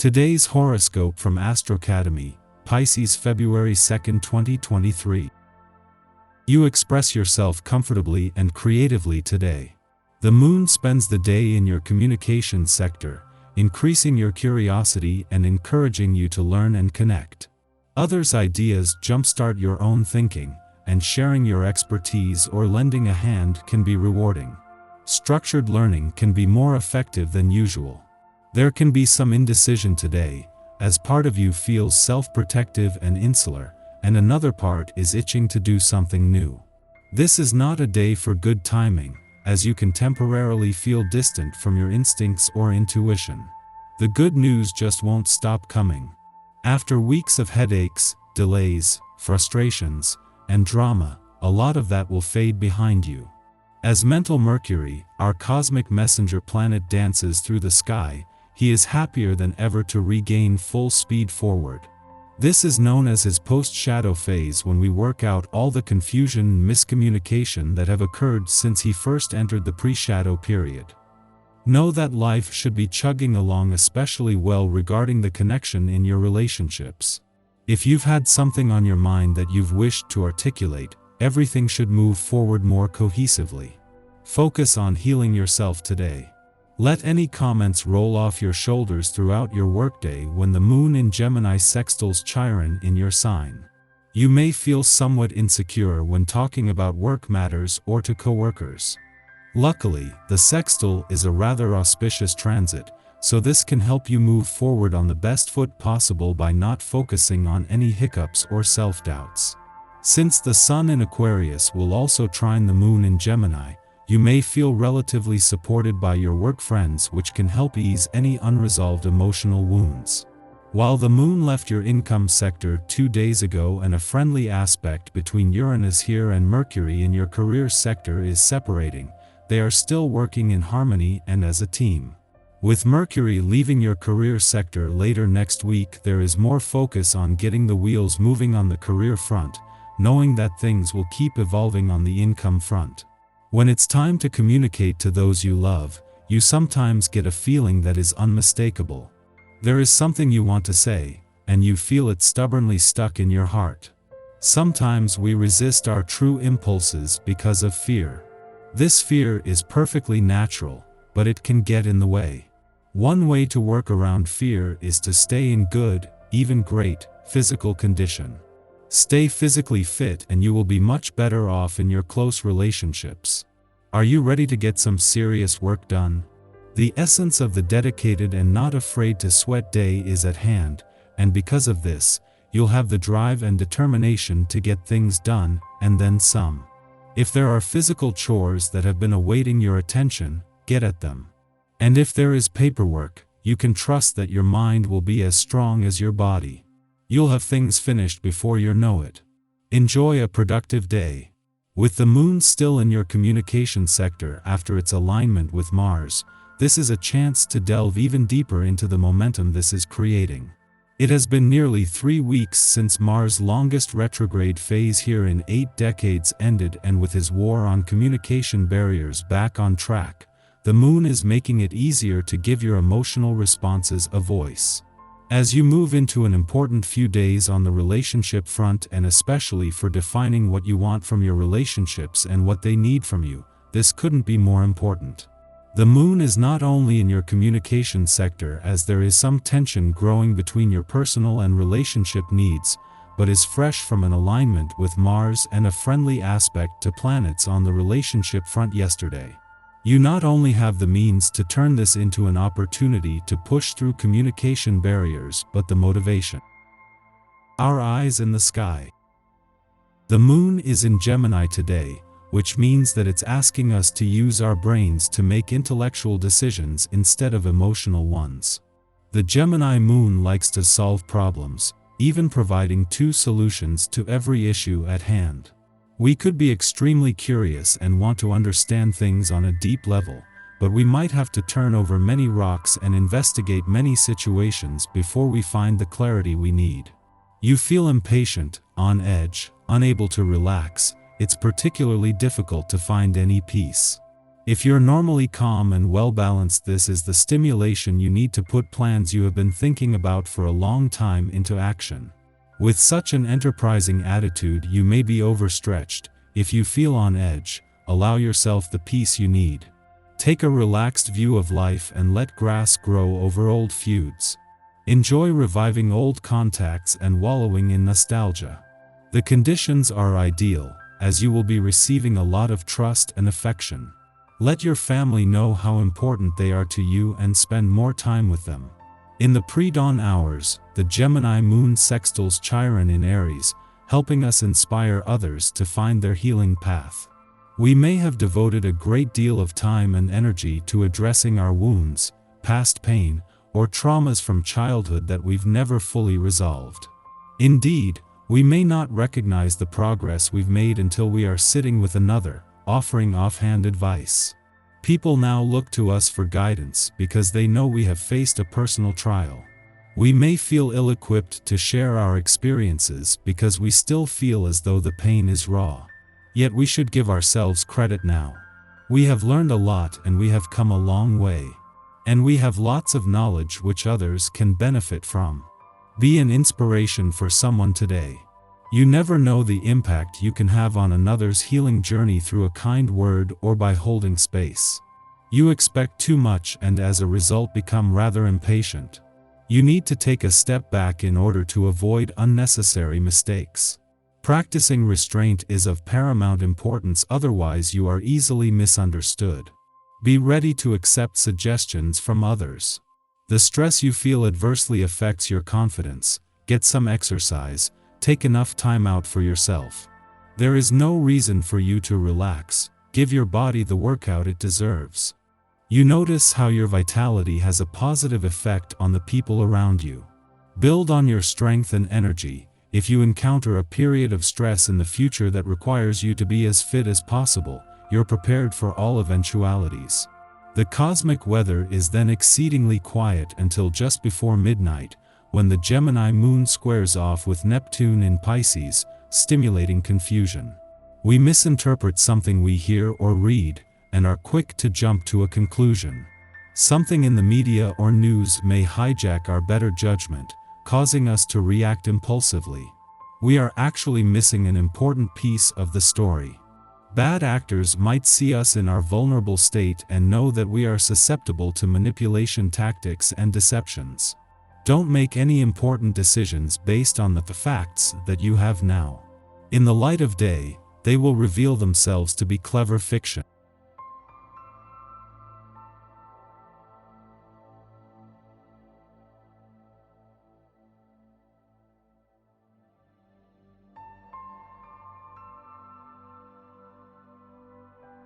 Today's horoscope from Astrocademy, Pisces February 2, 2023. You express yourself comfortably and creatively today. The moon spends the day in your communications sector, increasing your curiosity and encouraging you to learn and connect. Others' ideas jumpstart your own thinking, and sharing your expertise or lending a hand can be rewarding. Structured learning can be more effective than usual. There can be some indecision today, as part of you feels self-protective and insular, and another part is itching to do something new. This is not a day for good timing, as you can temporarily feel distant from your instincts or intuition. The good news just won't stop coming. After weeks of headaches, delays, frustrations, and drama, a lot of that will fade behind you. As mental Mercury, our cosmic messenger planet, dances through the sky, he is happier than ever to regain full speed forward. This is known as his post-shadow phase, when we work out all the confusion and miscommunication that have occurred since he first entered the pre-shadow period. Know that life should be chugging along especially well regarding the connection in your relationships. If you've had something on your mind that you've wished to articulate, everything should move forward more cohesively. Focus on healing yourself today. Let any comments roll off your shoulders throughout your workday when the moon in Gemini sextiles Chiron in your sign. You may feel somewhat insecure when talking about work matters or to coworkers. Luckily, the sextile is a rather auspicious transit, so this can help you move forward on the best foot possible by not focusing on any hiccups or self-doubts. Since the Sun in Aquarius will also trine the moon in Gemini, you may feel relatively supported by your work friends, which can help ease any unresolved emotional wounds. While the moon left your income sector 2 days ago and a friendly aspect between Uranus here and Mercury in your career sector is separating, they are still working in harmony and as a team. With Mercury leaving your career sector later next week, there is more focus on getting the wheels moving on the career front, knowing that things will keep evolving on the income front. When it's time to communicate to those you love, you sometimes get a feeling that is unmistakable. There is something you want to say, and you feel it stubbornly stuck in your heart. Sometimes we resist our true impulses because of fear. This fear is perfectly natural, but it can get in the way. One way to work around fear is to stay in good, even great, physical condition. Stay physically fit and you will be much better off in your close relationships. Are you ready to get some serious work done? The essence of the dedicated and not afraid to sweat day is at hand, and because of this, you'll have the drive and determination to get things done, and then some. If there are physical chores that have been awaiting your attention, get at them. And if there is paperwork, you can trust that your mind will be as strong as your body. You'll have things finished before you know it. Enjoy a productive day. With the moon still in your communication sector after its alignment with Mars, this is a chance to delve even deeper into the momentum this is creating. It has been nearly 3 weeks since Mars' longest retrograde phase here in 8 decades ended, and with his war on communication barriers back on track, the moon is making it easier to give your emotional responses a voice. As you move into an important few days on the relationship front, and especially for defining what you want from your relationships and what they need from you, this couldn't be more important. The moon is not only in your communication sector, as there is some tension growing between your personal and relationship needs, but is fresh from an alignment with Mars and a friendly aspect to planets on the relationship front yesterday. You not only have the means to turn this into an opportunity to push through communication barriers, but the motivation. Our eyes in the sky. The moon is in Gemini today, which means that it's asking us to use our brains to make intellectual decisions instead of emotional ones. The Gemini moon likes to solve problems, even providing 2 solutions to every issue at hand. We could be extremely curious and want to understand things on a deep level, but we might have to turn over many rocks and investigate many situations before we find the clarity we need. You feel impatient, on edge, unable to relax. It's particularly difficult to find any peace. If you're normally calm and well-balanced, this is the stimulation you need to put plans you have been thinking about for a long time into action. With such an enterprising attitude, you may be overstretched. If you feel on edge, allow yourself the peace you need. Take a relaxed view of life and let grass grow over old feuds. Enjoy reviving old contacts and wallowing in nostalgia. The conditions are ideal, as you will be receiving a lot of trust and affection. Let your family know how important they are to you and spend more time with them. In the pre-dawn hours, the Gemini moon sextiles Chiron in Aries, helping us inspire others to find their healing path. We may have devoted a great deal of time and energy to addressing our wounds, past pain, or traumas from childhood that we've never fully resolved. Indeed, we may not recognize the progress we've made until we are sitting with another, offering offhand advice. People now look to us for guidance because they know we have faced a personal trial. We may feel ill-equipped to share our experiences because we still feel as though the pain is raw. Yet we should give ourselves credit now. We have learned a lot and we have come a long way. And we have lots of knowledge which others can benefit from. Be an inspiration for someone today. You never know the impact you can have on another's healing journey through a kind word or by holding space. You expect too much and as a result become rather impatient. You need to take a step back in order to avoid unnecessary mistakes. Practicing restraint is of paramount importance, otherwise you are easily misunderstood. Be ready to accept suggestions from others. The stress you feel adversely affects your confidence. Get some exercise. Take enough time out for yourself. There is no reason for you to relax. Give your body the workout it deserves. You notice how your vitality has a positive effect on the people around you. Build on your strength and energy. If you encounter a period of stress in the future that requires you to be as fit as possible, you're prepared for all eventualities. The cosmic weather is then exceedingly quiet until just before midnight, when the Gemini moon squares off with Neptune in Pisces, stimulating confusion. We misinterpret something we hear or read, and are quick to jump to a conclusion. Something in the media or news may hijack our better judgment, causing us to react impulsively. We are actually missing an important piece of the story. Bad actors might see us in our vulnerable state and know that we are susceptible to manipulation tactics and deceptions. Don't make any important decisions based on the facts that you have now. In the light of day, they will reveal themselves to be clever fiction.